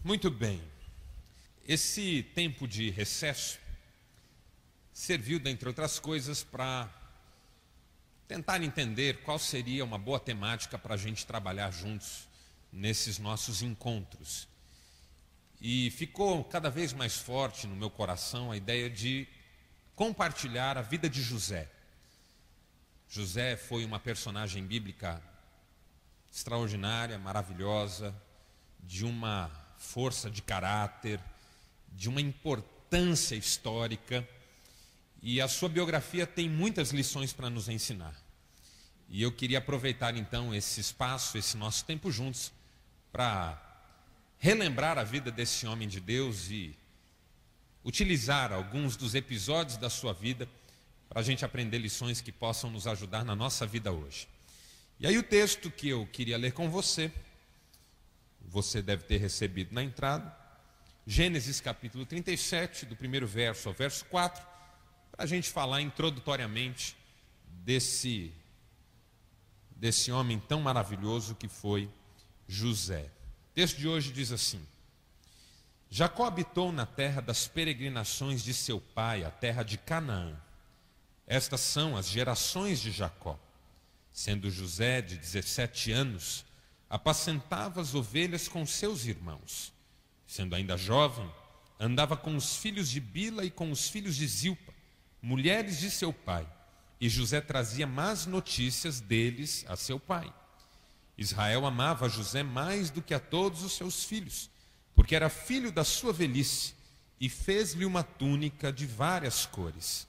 Muito bem. Esse tempo de recesso serviu, dentre outras coisas, para tentar entender qual seria uma boa temática para a gente trabalhar juntos nesses nossos encontros. E ficou cada vez mais forte no meu coração a ideia de compartilhar a vida de José. José foi uma personagem bíblica extraordinária, maravilhosa, de uma força de caráter, de uma importância histórica, e a sua biografia tem muitas lições para nos ensinar. E eu queria aproveitar então esse espaço, esse nosso tempo juntos, para relembrar a vida desse homem de Deus e utilizar alguns dos episódios da sua vida para a gente aprender lições que possam nos ajudar na nossa vida hoje. E aí o texto que eu queria ler com você deve ter recebido na entrada, Gênesis capítulo 37, do primeiro verso ao verso 4, para a gente falar introdutoriamente desse homem tão maravilhoso que foi José. O texto de hoje diz assim: Jacó habitou na terra das peregrinações de seu pai, a terra de Canaã. Estas são as gerações de Jacó. Sendo José de 17 anos, apacentava as ovelhas com seus irmãos. Sendo ainda jovem, andava com os filhos de Bila e com os filhos de Zilpa, mulheres de seu pai, e José trazia más notícias deles a seu pai. Israel amava José mais do que a todos os seus filhos, porque era filho da sua velhice, e fez-lhe uma túnica de várias cores.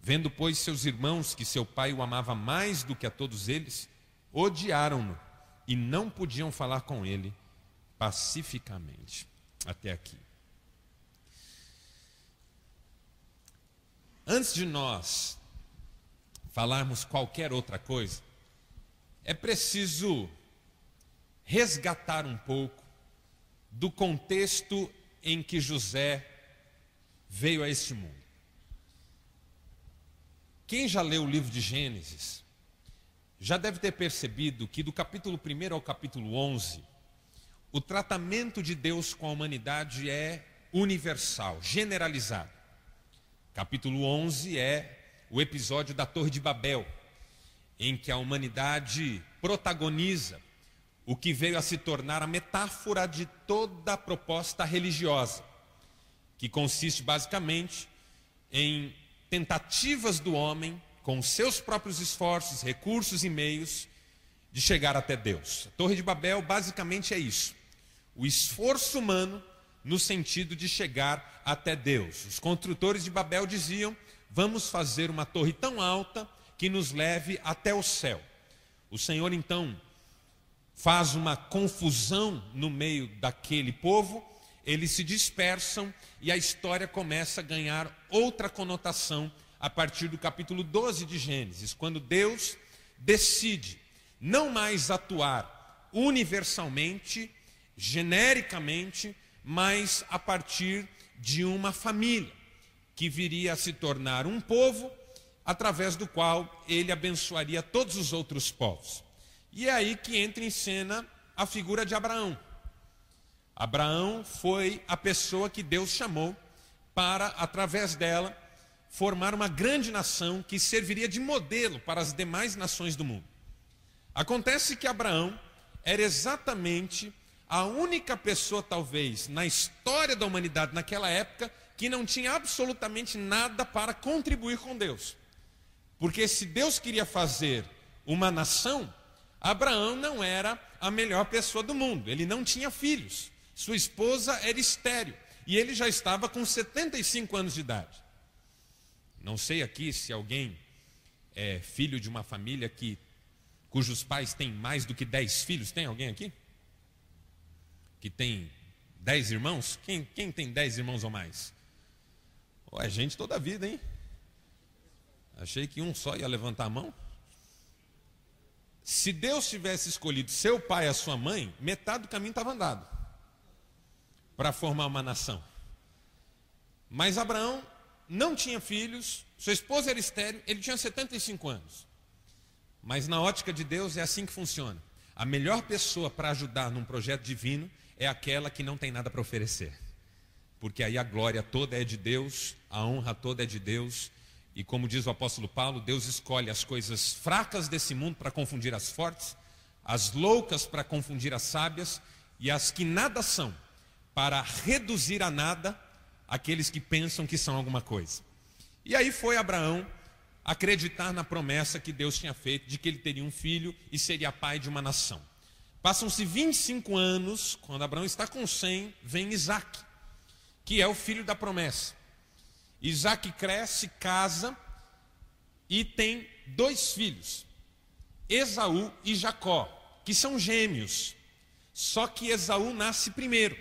Vendo, pois, seus irmãos que seu pai o amava mais do que a todos eles, odiaram-no e não podiam falar com ele pacificamente. Até aqui. Antes de nós falarmos qualquer outra coisa, é preciso resgatar um pouco do contexto em que José veio a este mundo. Quem já leu o livro de Gênesis já deve ter percebido que do capítulo 1 ao capítulo 11, o tratamento de Deus com a humanidade é universal, generalizado. Capítulo 11 é o episódio da Torre de Babel, em que a humanidade protagoniza o que veio a se tornar a metáfora de toda a proposta religiosa, que consiste basicamente em tentativas do homem, com seus próprios esforços, recursos e meios, de chegar até Deus. A Torre de Babel basicamente é isso: o esforço humano no sentido de chegar até Deus. Os construtores de Babel diziam: vamos fazer uma torre tão alta que nos leve até o céu. O Senhor então faz uma confusão no meio daquele povo, eles se dispersam e a história começa a ganhar outra conotação a partir do capítulo 12 de Gênesis, quando Deus decide não mais atuar universalmente, genericamente, mas a partir de uma família que viria a se tornar um povo através do qual ele abençoaria todos os outros povos. E é aí que entra em cena a figura de Abraão. Abraão foi a pessoa que Deus chamou para, através dela, formar uma grande nação que serviria de modelo para as demais nações do mundo. Acontece que Abraão era exatamente a única pessoa, talvez, na história da humanidade naquela época, que não tinha absolutamente nada para contribuir com Deus. Porque se Deus queria fazer uma nação, Abraão não era a melhor pessoa do mundo. Ele não tinha filhos. Sua esposa era estéril. E ele já estava com 75 anos de idade. Não sei aqui se alguém é filho de uma família cujos pais têm mais do que 10 filhos. Tem alguém aqui? Que tem 10 irmãos? Quem tem 10 irmãos ou mais? Oh, é gente toda a vida, hein? Achei que um só ia levantar a mão. Se Deus tivesse escolhido seu pai e a sua mãe, metade do caminho estava andado para formar uma nação. Mas Abraão não tinha filhos, sua esposa era estéril, ele tinha 75 anos. Mas na ótica de Deus é assim que funciona. A melhor pessoa para ajudar num projeto divino é aquela que não tem nada para oferecer. Porque aí a glória toda é de Deus, a honra toda é de Deus. E como diz o apóstolo Paulo, Deus escolhe as coisas fracas desse mundo para confundir as fortes, as loucas para confundir as sábias, e as que nada são, para reduzir a nada aqueles que pensam que são alguma coisa. E aí foi Abraão acreditar na promessa que Deus tinha feito de que ele teria um filho e seria pai de uma nação. Passam-se 25 anos, quando Abraão está com 100, vem Isaque, que é o filho da promessa. Isaque cresce, casa e tem 2 filhos, Esaú e Jacó, que são gêmeos. Só que Esaú nasce primeiro,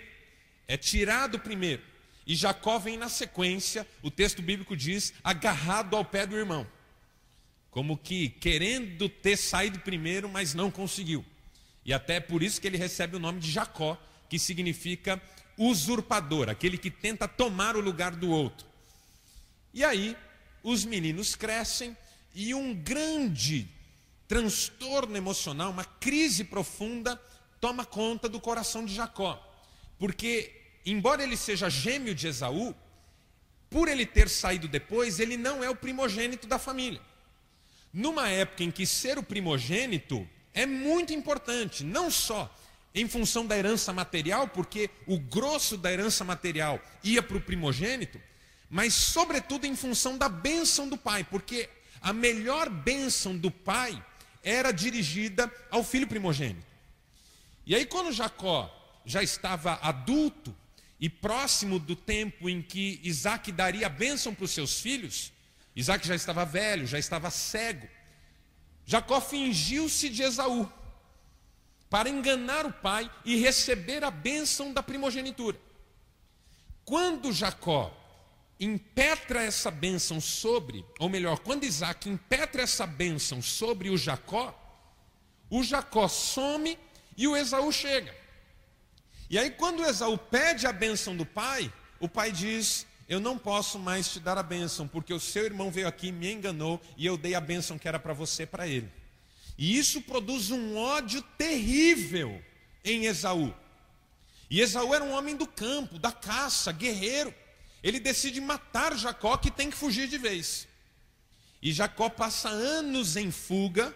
é tirado primeiro, e Jacó vem na sequência, o texto bíblico diz, agarrado ao pé do irmão, como que querendo ter saído primeiro, mas não conseguiu. E até por isso que ele recebe o nome de Jacó, que significa usurpador, aquele que tenta tomar o lugar do outro. E aí, os meninos crescem e um grande transtorno emocional, uma crise profunda, toma conta do coração de Jacó. Porque, embora ele seja gêmeo de Esaú, por ele ter saído depois, ele não é o primogênito da família. Numa época em que ser o primogênito é muito importante, não só em função da herança material, porque o grosso da herança material ia para o primogênito, mas sobretudo em função da bênção do pai, porque a melhor bênção do pai era dirigida ao filho primogênito. E aí quando Jacó já estava adulto e próximo do tempo em que Isaque daria a bênção para os seus filhos, Isaque já estava velho, já estava cego, Jacó fingiu-se de Esaú, para enganar o pai e receber a bênção da primogenitura. Quando Jacó impetra essa bênção sobre, ou melhor, quando Isaque impetra essa bênção sobre o Jacó some e o Esaú chega. E aí quando o Esaú pede a bênção do pai, o pai diz, eu não posso mais te dar a bênção, porque o seu irmão veio aqui, me enganou, e eu dei a bênção que era para você, para ele. E isso produz um ódio terrível em Esaú. E Esaú era um homem do campo, da caça, guerreiro. Ele decide matar Jacó, que tem que fugir de vez. E Jacó passa anos em fuga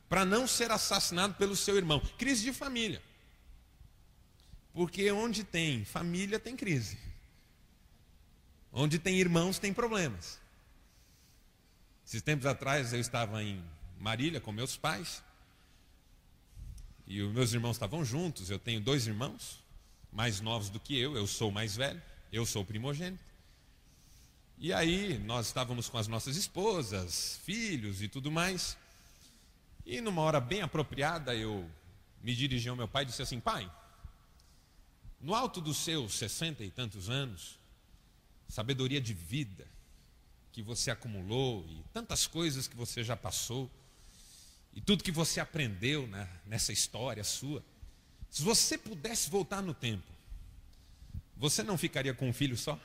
para não ser assassinado pelo seu irmão. Crise de família. Porque onde tem família tem crise. Onde tem irmãos tem problemas. Esses tempos atrás eu estava em Marília com meus pais. E os meus irmãos estavam juntos. Eu tenho 2 irmãos, mais novos do que eu sou o mais velho. Eu sou o primogênito. E aí nós estávamos com as nossas esposas, filhos e tudo mais. E numa hora bem apropriada eu me dirigi ao meu pai e disse assim, pai, no alto dos seus 60 e tantos anos, sabedoria de vida que você acumulou e tantas coisas que você já passou e tudo que você aprendeu, né, nessa história sua, se você pudesse voltar no tempo, você não ficaria com um filho só?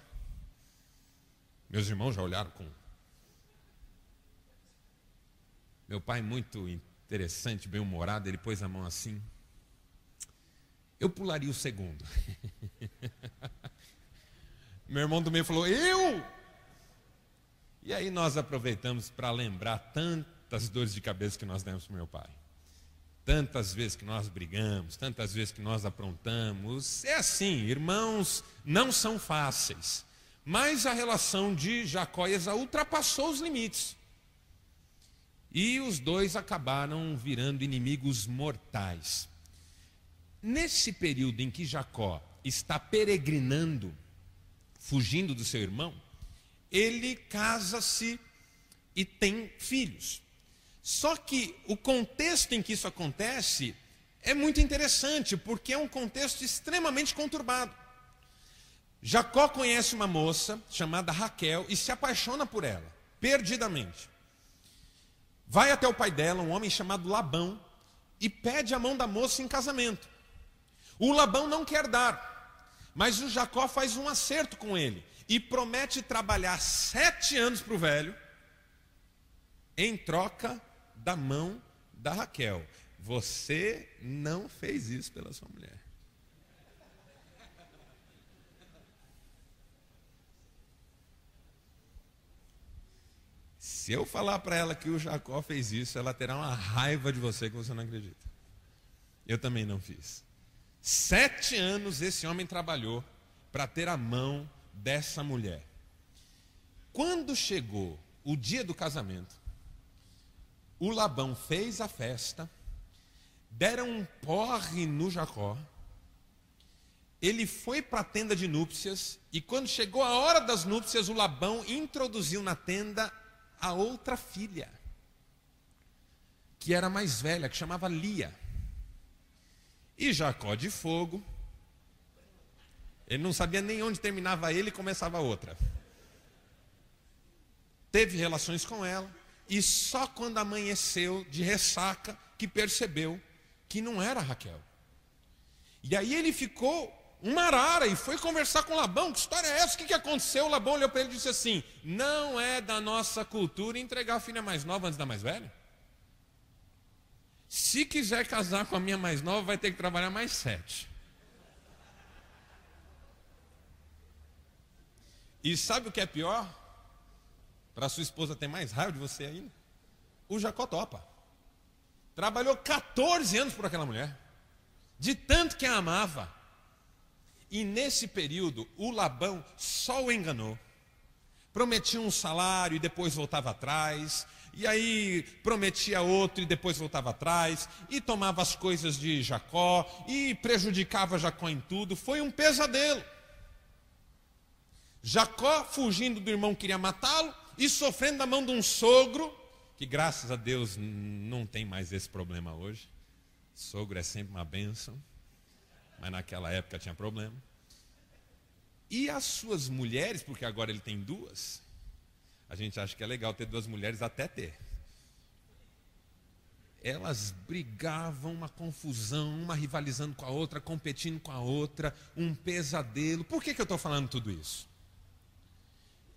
Meus irmãos já olharam com... Meu pai, muito interessante, bem-humorado, ele pôs a mão assim. Eu pularia o segundo. Meu irmão do meio falou, eu? E aí nós aproveitamos para lembrar tantas dores de cabeça que nós demos para o meu pai. Tantas vezes que nós brigamos, tantas vezes que nós aprontamos. É assim, irmãos não são fáceis. Mas a relação de Jacó e Esaú ultrapassou os limites. E os dois acabaram virando inimigos mortais. Nesse período em que Jacó está peregrinando, fugindo do seu irmão, ele casa-se e tem filhos. Só que o contexto em que isso acontece é muito interessante, porque é um contexto extremamente conturbado. Jacó conhece uma moça chamada Raquel e se apaixona por ela, perdidamente. Vai até o pai dela, um homem chamado Labão, e pede a mão da moça em casamento. O Labão não quer dar, mas o Jacó faz um acerto com ele e promete trabalhar 7 anos para o velho em troca da mão da Raquel. Você não fez isso pela sua mulher. Se eu falar para ela que o Jacó fez isso, ela terá uma raiva de você que você não acredita. Eu também não fiz. 7 anos esse homem trabalhou para ter a mão dessa mulher. Quando chegou o dia do casamento, o Labão fez a festa, deram um porre no Jacó, ele foi para a tenda de núpcias, e quando chegou a hora das núpcias, o Labão introduziu na tenda a outra filha, que era mais velha, que chamava Lia. E Jacó de fogo, ele não sabia nem onde terminava ele e começava a outra. Teve relações com ela, e só quando amanheceu de ressaca que percebeu que não era Raquel. E aí ele ficou uma arara e foi conversar com Labão. Que história é essa? O que aconteceu? O Labão olhou para ele e disse assim: não é da nossa cultura entregar a filha mais nova antes da mais velha? Se quiser casar com a minha mais nova, vai ter que trabalhar mais 7. E sabe o que é pior? Para sua esposa ter mais raiva de você ainda, o Jacó topa. Trabalhou 14 anos por aquela mulher, de tanto que a amava. E nesse período, o Labão só o enganou. Prometia um salário e depois voltava atrás. E aí prometia outro e depois voltava atrás. E tomava as coisas de Jacó. E prejudicava Jacó em tudo. Foi um pesadelo. Jacó fugindo do irmão que queria matá-lo. E sofrendo da mão de um sogro. Que graças a Deus não tem mais esse problema hoje. Sogro é sempre uma bênção. Mas naquela época tinha problema. E as suas mulheres, porque agora ele tem 2, a gente acha que é legal ter 2 mulheres, até ter. Elas brigavam, uma confusão, uma rivalizando com a outra, competindo com a outra, um pesadelo. Por que eu estou falando tudo isso?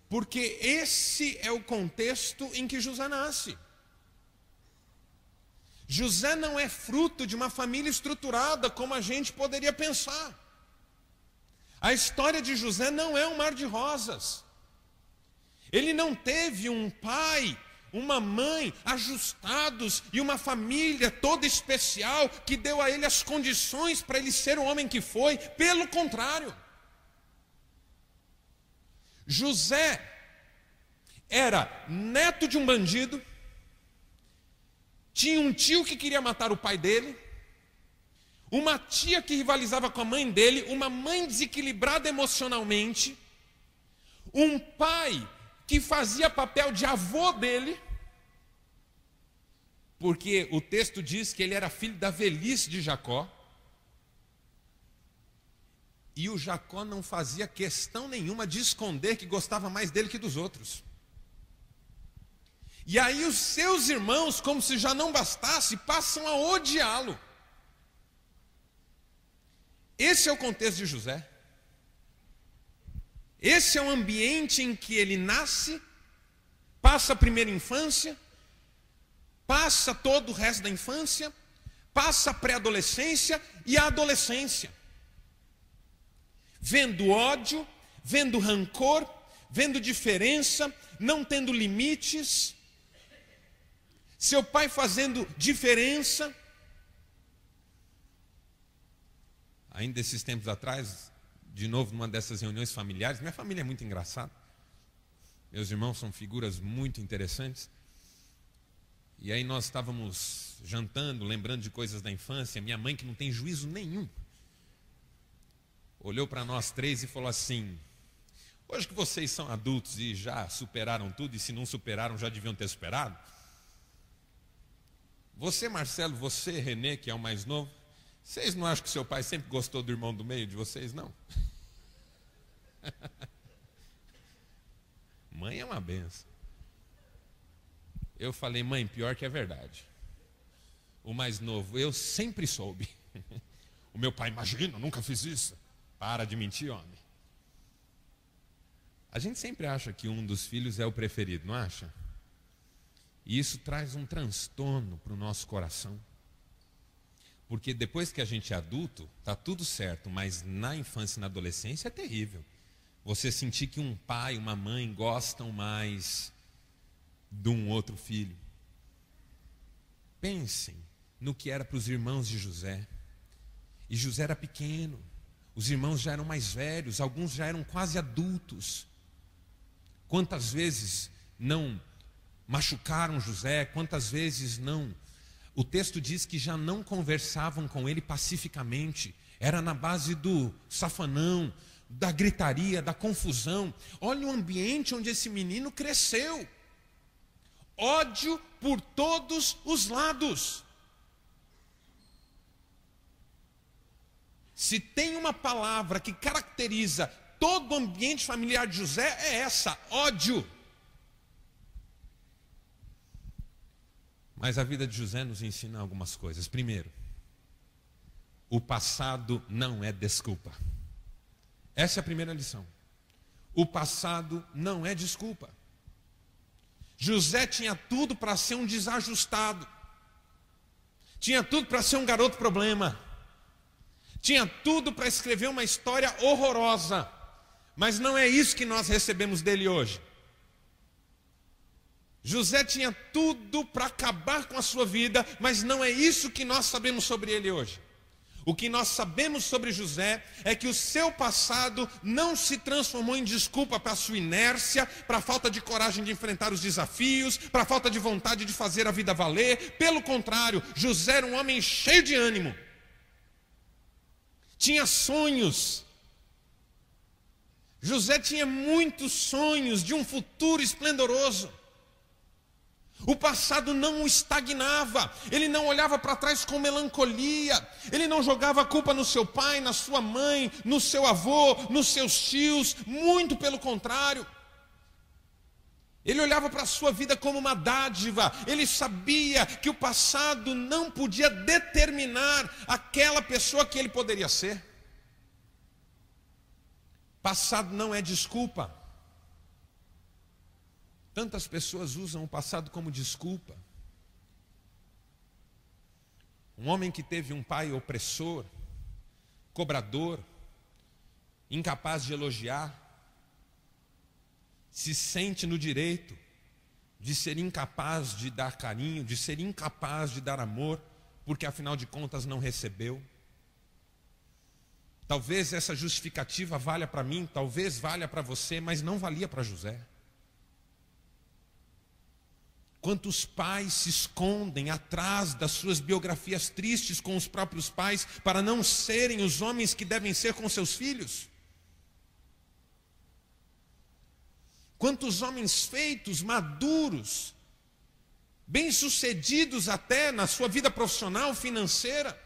Porque esse é o contexto em que José nasce. José não é fruto de uma família estruturada como a gente poderia pensar. A história de José não é um mar de rosas. Ele não teve um pai, uma mãe ajustados e uma família toda especial que deu a ele as condições para ele ser o homem que foi. Pelo contrário, José era neto de um bandido. Tinha um tio que queria matar o pai dele, uma tia que rivalizava com a mãe dele, uma mãe desequilibrada emocionalmente, um pai que fazia papel de avô dele, porque o texto diz que ele era filho da velhice de Jacó, e o Jacó não fazia questão nenhuma de esconder que gostava mais dele que dos outros. E aí os seus irmãos, como se já não bastasse, passam a odiá-lo. Esse é o contexto de José. Esse é o ambiente em que ele nasce, passa a primeira infância, passa todo o resto da infância, passa a pré-adolescência e a adolescência. Vendo ódio, vendo rancor, vendo diferença, não tendo limites. Seu pai fazendo diferença. Ainda esses tempos atrás, de novo numa dessas reuniões familiares, minha família é muito engraçada. Meus irmãos são figuras muito interessantes. E aí nós estávamos jantando, lembrando de coisas da infância. Minha mãe, que não tem juízo nenhum, olhou para nós 3 e falou assim: hoje que vocês são adultos e já superaram tudo, e se não superaram já deviam ter superado, você, Marcelo, você, Renê, que é o mais novo, vocês não acham que seu pai sempre gostou do irmão do meio de vocês, não? Mãe é uma benção. Eu falei: mãe, pior que é verdade. O mais novo, eu sempre soube. O meu pai: imagina, eu nunca fiz isso. Para de mentir, homem. A gente sempre acha que um dos filhos é o preferido, não acha? E isso traz um transtorno para o nosso coração. Porque depois que a gente é adulto, está tudo certo, mas na infância e na adolescência é terrível. Você sentir que um pai, uma mãe gostam mais de um outro filho. Pensem no que era para os irmãos de José. E José era pequeno, os irmãos já eram mais velhos, alguns já eram quase adultos. Quantas vezes não machucaram José, quantas vezes não. O texto diz que já não conversavam com ele pacificamente, era na base do safanão, da gritaria, da confusão. Olha o ambiente onde esse menino cresceu. Ódio por todos os lados. Se tem uma palavra que caracteriza todo o ambiente familiar de José, é essa: ódio. Mas a vida de José nos ensina algumas coisas. Primeiro, o passado não é desculpa. Essa é a primeira lição. O passado não é desculpa. José tinha tudo para ser um desajustado. Tinha tudo para ser um garoto problema. Tinha tudo para escrever uma história horrorosa. Mas não é isso que nós recebemos dele hoje. José tinha tudo para acabar com a sua vida, mas não é isso que nós sabemos sobre ele hoje. O que nós sabemos sobre José é que o seu passado não se transformou em desculpa para a sua inércia, para a falta de coragem de enfrentar os desafios, para a falta de vontade de fazer a vida valer. Pelo contrário, José era um homem cheio de ânimo. Tinha sonhos. José tinha muitos sonhos de um futuro esplendoroso. O passado não o estagnava, ele não olhava para trás com melancolia, ele não jogava a culpa no seu pai, na sua mãe, no seu avô, nos seus tios, muito pelo contrário. Ele olhava para a sua vida como uma dádiva, ele sabia que o passado não podia determinar aquela pessoa que ele poderia ser. Passado não é desculpa. Tantas pessoas usam o passado como desculpa. Um homem que teve um pai opressor, cobrador, incapaz de elogiar, se sente no direito de ser incapaz de dar carinho, de ser incapaz de dar amor, porque afinal de contas não recebeu. Talvez essa justificativa valha para mim, talvez valha para você, mas não valia para José. Quantos pais se escondem atrás das suas biografias tristes com os próprios pais para não serem os homens que devem ser com seus filhos? Quantos homens feitos, maduros, bem-sucedidos até na sua vida profissional, financeira,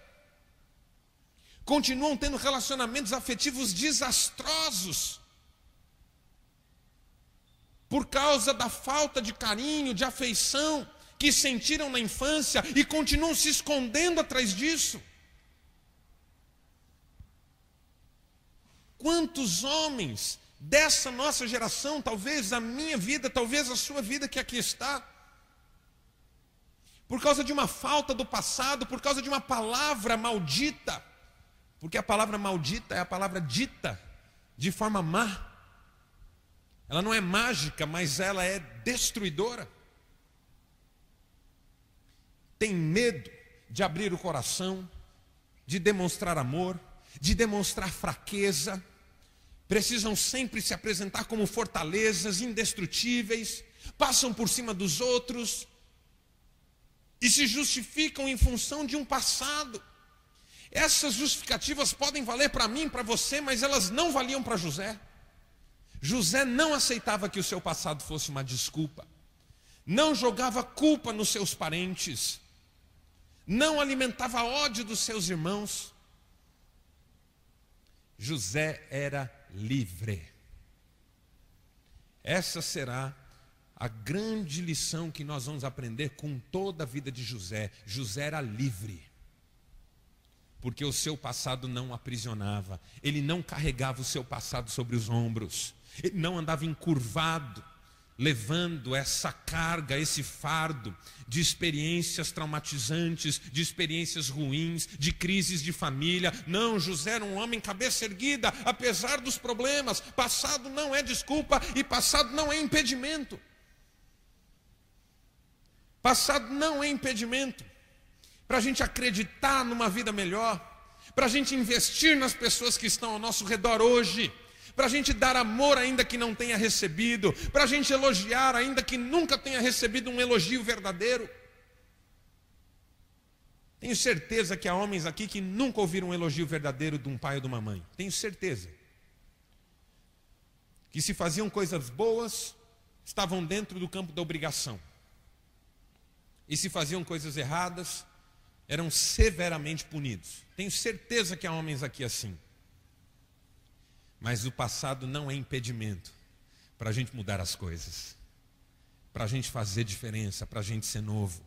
continuam tendo relacionamentos afetivos desastrosos, por causa da falta de carinho, de afeição que sentiram na infância e continuam se escondendo atrás disso. Quantos homens dessa nossa geração, talvez a minha vida, talvez a sua vida que aqui está, por causa de uma falta do passado, por causa de uma palavra maldita, porque a palavra maldita é a palavra dita de forma má. Ela não é mágica, mas ela é destruidora. Tem medo de abrir o coração, de demonstrar amor, de demonstrar fraqueza. Precisam sempre se apresentar como fortalezas indestrutíveis, passam por cima dos outros e se justificam em função de um passado. Essas justificativas podem valer para mim, para você, mas elas não valiam para José. José não aceitava que o seu passado fosse uma desculpa, não jogava culpa nos seus parentes, não alimentava ódio dos seus irmãos. José era livre. Essa será a grande lição que nós vamos aprender com toda a vida de José. José era livre, porque o seu passado não o aprisionava, ele não carregava o seu passado sobre os ombros. Ele não andava encurvado, levando essa carga, esse fardo de experiências traumatizantes, de experiências ruins, de crises de família. Não, José era um homem cabeça erguida, apesar dos problemas. Passado não é desculpa e passado não é impedimento. Passado não é impedimento para a gente acreditar numa vida melhor, para a gente investir nas pessoas que estão ao nosso redor hoje, para a gente dar amor ainda que não tenha recebido, para a gente elogiar ainda que nunca tenha recebido um elogio verdadeiro. Tenho certeza que há homens aqui que nunca ouviram um elogio verdadeiro de um pai ou de uma mãe. Tenho certeza. Que se faziam coisas boas, estavam dentro do campo da obrigação. E se faziam coisas erradas, eram severamente punidos. Tenho certeza que há homens aqui assim. Mas o passado não é impedimento para a gente mudar as coisas, para a gente fazer diferença, para a gente ser novo.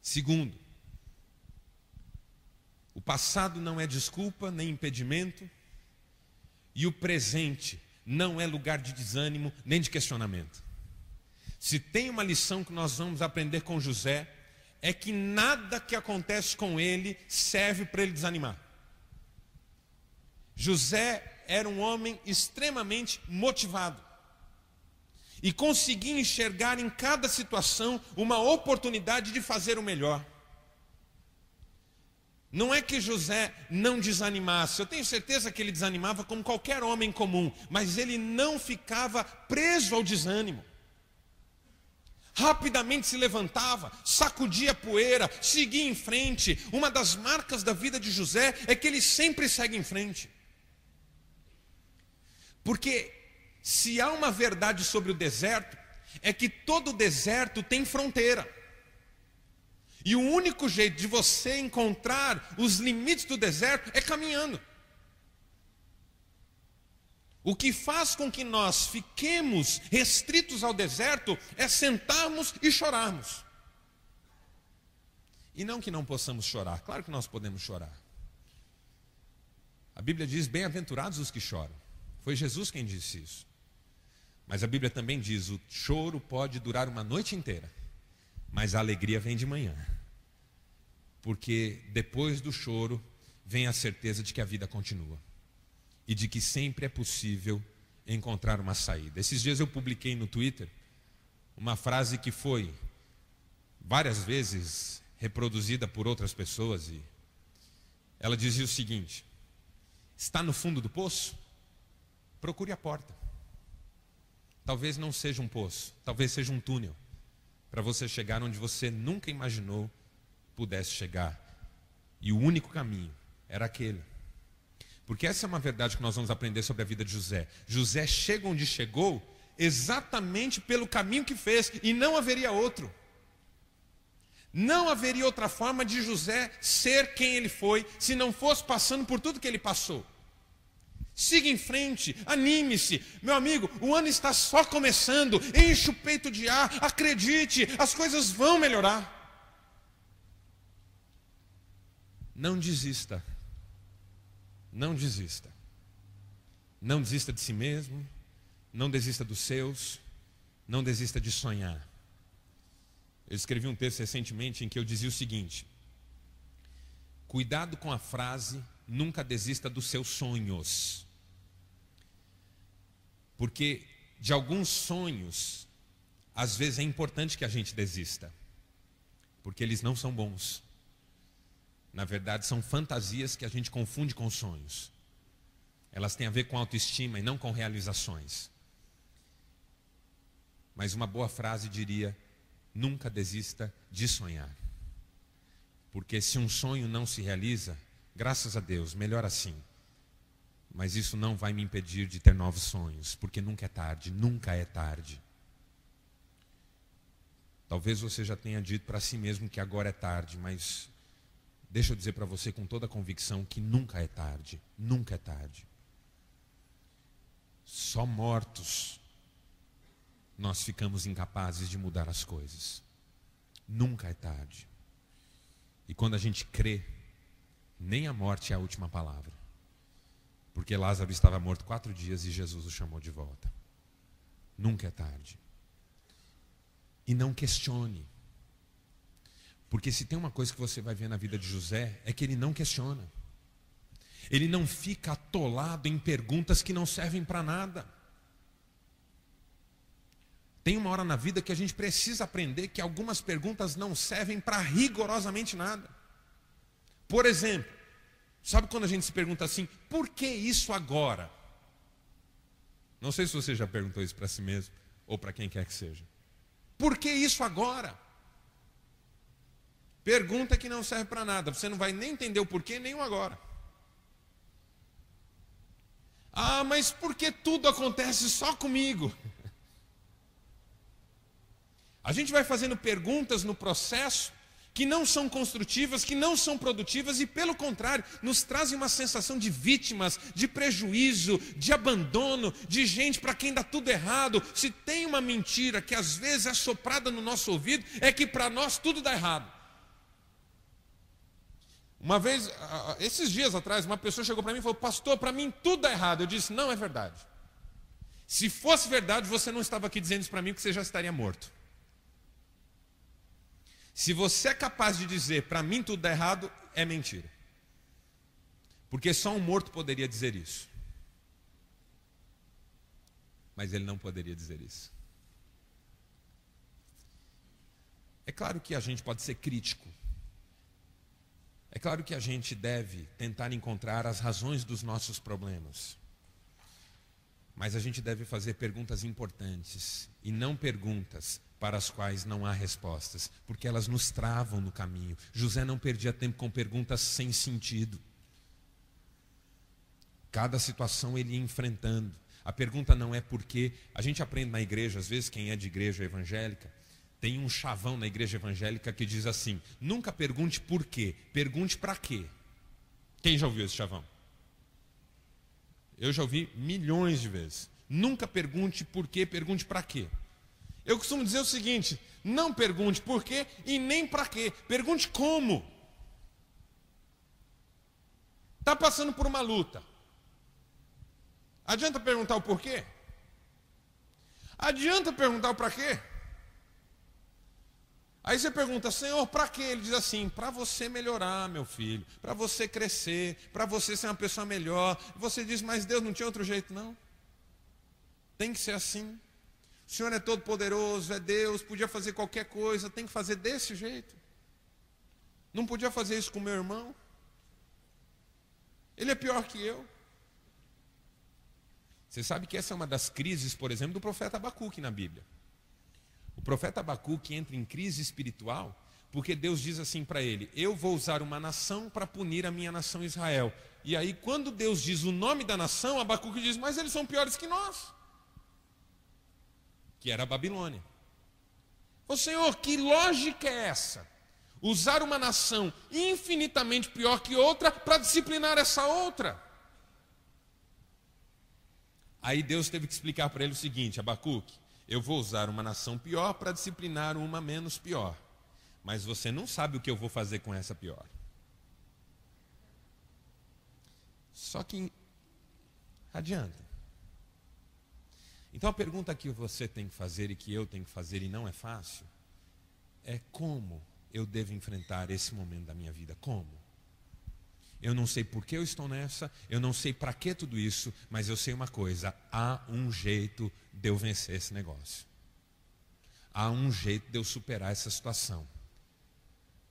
Segundo, o passado não é desculpa nem impedimento, e o presente não é lugar de desânimo nem de questionamento. Se tem uma lição que nós vamos aprender com José, é que nada que acontece com ele serve para ele desanimar. José era um homem extremamente motivado e conseguia enxergar em cada situação uma oportunidade de fazer o melhor. Não é que José não desanimasse, eu tenho certeza que ele desanimava como qualquer homem comum, mas ele não ficava preso ao desânimo. Rapidamente se levantava, sacudia a poeira, seguia em frente. Uma das marcas da vida de José é que ele sempre segue em frente. Porque se há uma verdade sobre o deserto, é que todo deserto tem fronteira. E o único jeito de você encontrar os limites do deserto é caminhando. O que faz com que nós fiquemos restritos ao deserto é sentarmos e chorarmos. E não que não possamos chorar, claro que nós podemos chorar. A Bíblia diz, bem-aventurados os que choram. Foi Jesus quem disse isso. Mas a Bíblia também diz, o choro pode durar uma noite inteira, mas a alegria vem de manhã. Porque depois do choro vem a certeza de que a vida continua. E de que sempre é possível encontrar uma saída. Esses dias eu publiquei no Twitter uma frase que foi várias vezes reproduzida por outras pessoas. E ela dizia o seguinte: está no fundo do poço? Procure a porta. Talvez não seja um poço, talvez seja um túnel, para você chegar onde você nunca imaginou pudesse chegar. E o único caminho era aquele. Porque essa é uma verdade que nós vamos aprender sobre a vida de José. José chega onde chegou exatamente pelo caminho que fez, e não haveria outro. Não haveria outra forma de José ser quem ele foi, se não fosse passando por tudo que ele passou. Siga em frente, anime-se. Meu amigo, o ano está só começando. Enche o peito de ar, acredite, as coisas vão melhorar. Não desista. Não desista. Não desista de si mesmo. Não desista dos seus. Não desista de sonhar. Eu escrevi um texto recentemente em que eu dizia o seguinte: cuidado com a frase, nunca desista dos seus sonhos. Porque de alguns sonhos, às vezes é importante que a gente desista. Porque eles não são bons. Na verdade, são fantasias que a gente confunde com sonhos. Elas têm a ver com autoestima e não com realizações. Mas uma boa frase diria: nunca desista de sonhar. Porque se um sonho não se realiza, graças a Deus, melhor assim. Mas isso não vai me impedir de ter novos sonhos, porque nunca é tarde, nunca é tarde. Talvez você já tenha dito para si mesmo que agora é tarde, mas deixa eu dizer para você com toda a convicção que nunca é tarde, nunca é tarde. Só mortos nós ficamos incapazes de mudar as coisas. Nunca é tarde. E quando a gente crê, nem a morte é a última palavra. Porque Lázaro estava morto 4 dias e Jesus o chamou de volta. Nunca é tarde. E não questione. Porque se tem uma coisa que você vai ver na vida de José, é que ele não questiona. Ele não fica atolado em perguntas que não servem para nada. Tem uma hora na vida que a gente precisa aprender que algumas perguntas não servem para rigorosamente nada. Por exemplo, sabe quando a gente se pergunta assim, por que isso agora? Não sei se você já perguntou isso para si mesmo, ou para quem quer que seja. Por que isso agora? Pergunta que não serve para nada, você não vai nem entender o porquê, nem o agora. Ah, mas por que tudo acontece só comigo? A gente vai fazendo perguntas no processo que não são construtivas, que não são produtivas e, pelo contrário, nos trazem uma sensação de vítimas, de prejuízo, de abandono, de gente para quem dá tudo errado. Se tem uma mentira que às vezes é soprada no nosso ouvido, é que para nós tudo dá errado. Uma vez, esses dias atrás, uma pessoa chegou para mim e falou, pastor, para mim tudo dá errado. Eu disse, não é verdade. Se fosse verdade, você não estava aqui dizendo isso para mim, porque você já estaria morto. Se você é capaz de dizer, para mim tudo dá errado, é mentira. Porque só um morto poderia dizer isso. Mas ele não poderia dizer isso. É claro que a gente pode ser crítico. É claro que a gente deve tentar encontrar as razões dos nossos problemas. Mas a gente deve fazer perguntas importantes e não perguntas para as quais não há respostas, porque elas nos travam no caminho. José não perdia tempo com perguntas sem sentido. Cada situação ele ia enfrentando. A pergunta não é por quê. A gente aprende na igreja, às vezes quem é de igreja evangélica, tem um chavão na igreja evangélica que diz assim, nunca pergunte por quê, pergunte para quê. Quem já ouviu esse chavão? Eu já ouvi milhões de vezes. Nunca pergunte por quê, pergunte para quê. Eu costumo dizer o seguinte, não pergunte por quê e nem para quê, pergunte como. Está passando por uma luta. Adianta perguntar o porquê? Adianta perguntar o para quê? Aí você pergunta, Senhor, para quê? Ele diz assim, para você melhorar, meu filho, para você crescer, para você ser uma pessoa melhor. Você diz, mas Deus não tinha outro jeito, não. Tem que ser assim. O Senhor é todo poderoso, é Deus, podia fazer qualquer coisa, tem que fazer desse jeito. Não podia fazer isso com meu irmão. Ele é pior que eu. Você sabe que essa é uma das crises, por exemplo, do profeta Abacuque na Bíblia. O profeta Abacuque entra em crise espiritual porque Deus diz assim para ele, eu vou usar uma nação para punir a minha nação Israel. E aí quando Deus diz o nome da nação, Abacuque diz, mas eles são piores que nós. Que era a Babilônia. Ô Senhor, que lógica é essa? Usar uma nação infinitamente pior que outra para disciplinar essa outra. Aí Deus teve que explicar para ele o seguinte, Abacuque, eu vou usar uma nação pior para disciplinar uma menos pior. Mas você não sabe o que eu vou fazer com essa pior. Só que adianta. Então a pergunta que você tem que fazer e que eu tenho que fazer e não é fácil, é como eu devo enfrentar esse momento da minha vida? Como? Eu não sei por que eu estou nessa, eu não sei para que tudo isso, mas eu sei uma coisa, há um jeito de eu vencer esse negócio. Há um jeito de eu superar essa situação.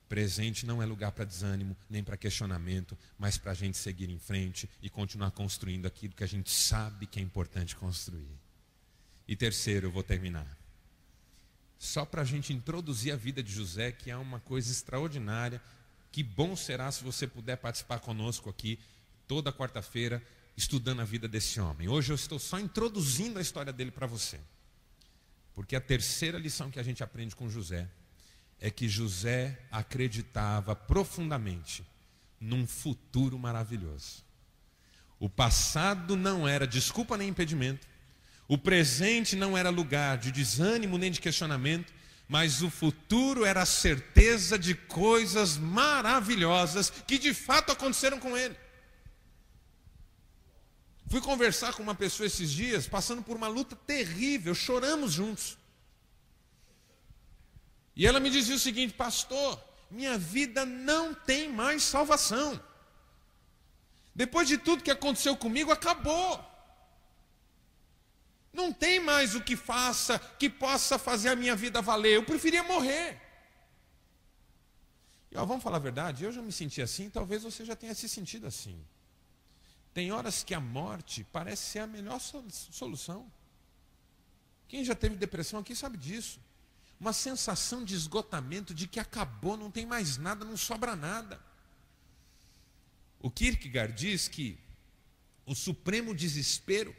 Presente não é lugar para desânimo, nem para questionamento, mas para a gente seguir em frente e continuar construindo aquilo que a gente sabe que é importante construir. E terceiro, eu vou terminar. Só para a gente introduzir a vida de José, que é uma coisa extraordinária. Que bom será se você puder participar conosco aqui, toda quarta-feira, estudando a vida desse homem. Hoje eu estou só introduzindo a história dele para você. Porque a terceira lição que a gente aprende com José é que José acreditava profundamente num futuro maravilhoso. O passado não era desculpa nem impedimento. O presente não era lugar de desânimo nem de questionamento, mas o futuro era a certeza de coisas maravilhosas que de fato aconteceram com ele. Fui conversar com uma pessoa esses dias, passando por uma luta terrível, choramos juntos. E ela me dizia o seguinte, pastor, minha vida não tem mais salvação. Depois de tudo que aconteceu comigo, acabou. Não tem mais o que faça, que possa fazer a minha vida valer. Eu preferia morrer. E vamos falar a verdade, eu já me senti assim, talvez você já tenha se sentido assim. Tem horas que a morte parece ser a melhor solução. Quem já teve depressão aqui sabe disso. Uma sensação de esgotamento, de que acabou, não tem mais nada, não sobra nada. O Kierkegaard diz que o supremo desespero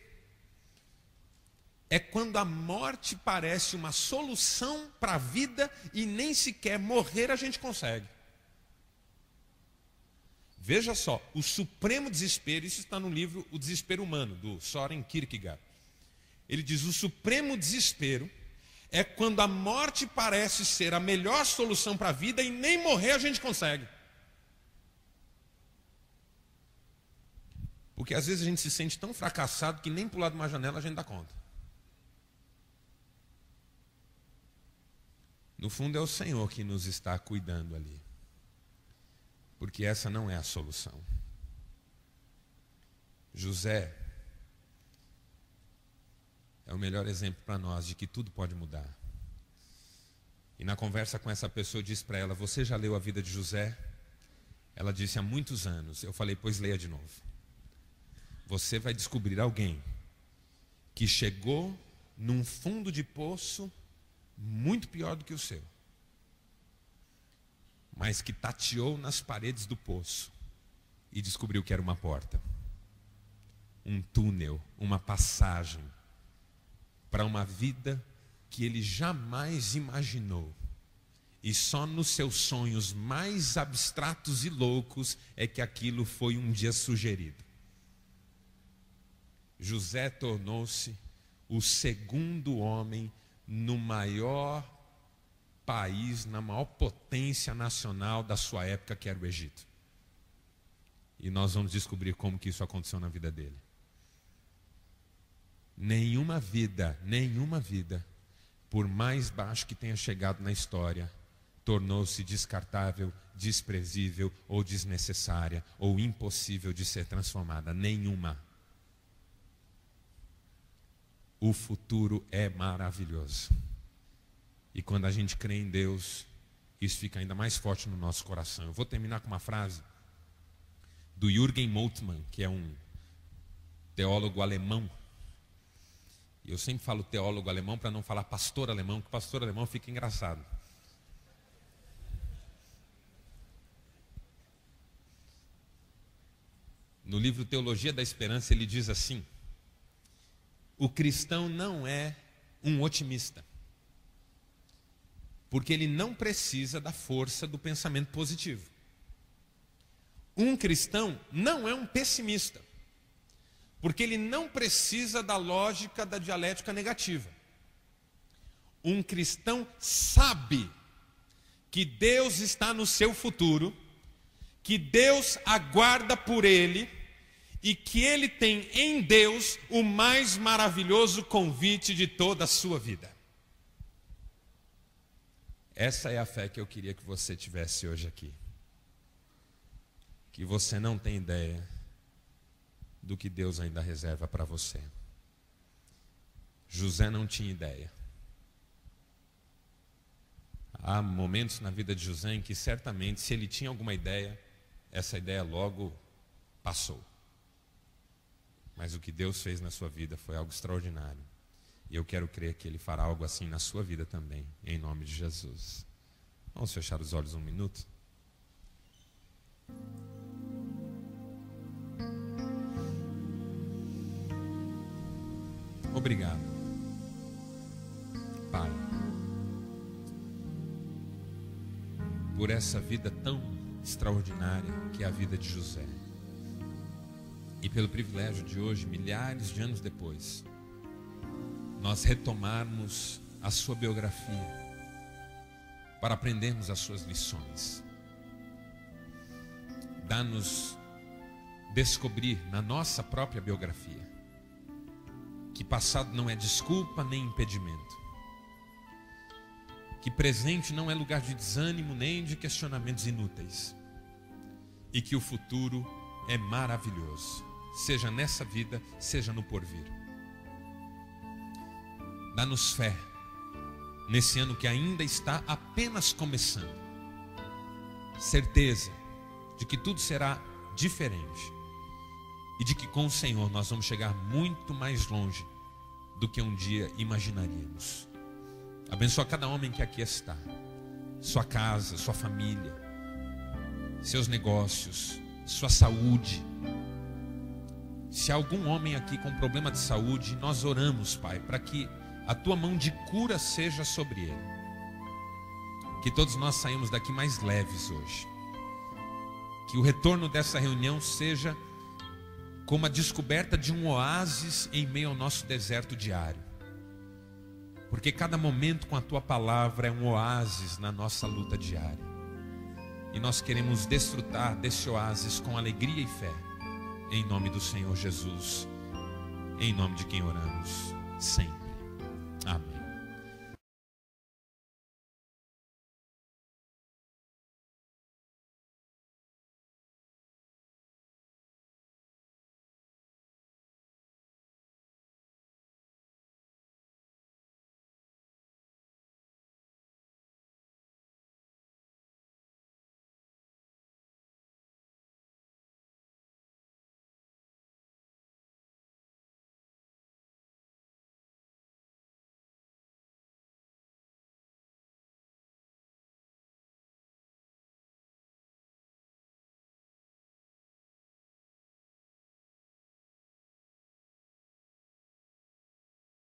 é quando a morte parece uma solução para a vida e nem sequer morrer a gente consegue. Veja só, o supremo desespero, isso está no livro O Desespero Humano, do Søren Kierkegaard. Ele diz, o supremo desespero é quando a morte parece ser a melhor solução para a vida e nem morrer a gente consegue. Porque às vezes a gente se sente tão fracassado que nem pular de uma janela a gente dá conta. No fundo é o Senhor que nos está cuidando ali. Porque essa não é a solução. José é o melhor exemplo para nós de que tudo pode mudar. E na conversa com essa pessoa eu disse para ela, você já leu a vida de José? Ela disse, há muitos anos. Eu falei, pois leia de novo. Você vai descobrir alguém que chegou num fundo de poço muito pior do que o seu, mas que tateou nas paredes do poço e descobriu que era uma porta, um túnel, uma passagem para uma vida que ele jamais imaginou. E só nos seus sonhos mais abstratos e loucos é que aquilo foi um dia sugerido. José tornou-se o segundo homem no maior país, na maior potência nacional da sua época, que era o Egito. E nós vamos descobrir como que isso aconteceu na vida dele. Nenhuma vida, por mais baixo que tenha chegado na história, tornou-se descartável, desprezível ou desnecessária ou impossível de ser transformada. Nenhuma. O futuro é maravilhoso. E quando a gente crê em Deus, isso fica ainda mais forte no nosso coração. Eu vou terminar com uma frase do Jürgen Moltmann, que é um teólogo alemão. E eu sempre falo teólogo alemão para não falar pastor alemão, porque pastor alemão fica engraçado. No livro Teologia da Esperança, ele diz assim: o cristão não é um otimista, porque ele não precisa da força do pensamento positivo. Um cristão não é um pessimista, porque ele não precisa da lógica da dialética negativa. Um cristão sabe que Deus está no seu futuro, que Deus aguarda por ele e que ele tem em Deus o mais maravilhoso convite de toda a sua vida. Essa é a fé que eu queria que você tivesse hoje aqui. Que você não tem ideia do que Deus ainda reserva para você. José não tinha ideia. Há momentos na vida de José em que certamente, se ele tinha alguma ideia, essa ideia logo passou. Mas o que Deus fez na sua vida foi algo extraordinário. E eu quero crer que Ele fará algo assim na sua vida também, em nome de Jesus. Vamos fechar os olhos um minuto? Obrigado, Pai, por essa vida tão extraordinária que é a vida de José. E pelo privilégio de hoje, milhares de anos depois, nós retomarmos a sua biografia para aprendermos as suas lições. Dá-nos descobrir na nossa própria biografia que passado não é desculpa nem impedimento, que presente não é lugar de desânimo nem de questionamentos inúteis, e que o futuro é maravilhoso, seja nessa vida, seja no porvir. Dá-nos fé nesse ano que ainda está apenas começando. Certeza de que tudo será diferente e de que com o Senhor nós vamos chegar muito mais longe do que um dia imaginaríamos. Abençoa cada homem que aqui está, sua casa, sua família, seus negócios, sua saúde. Se há algum homem aqui com problema de saúde, nós oramos, Pai, para que a tua mão de cura seja sobre ele. Que todos nós saímos daqui mais leves hoje. Que o retorno dessa reunião seja como a descoberta de um oásis em meio ao nosso deserto diário. Porque cada momento com a tua palavra é um oásis na nossa luta diária. E nós queremos desfrutar desse oásis com alegria e fé. Em nome do Senhor Jesus. Em nome de quem oramos sempre. Amém.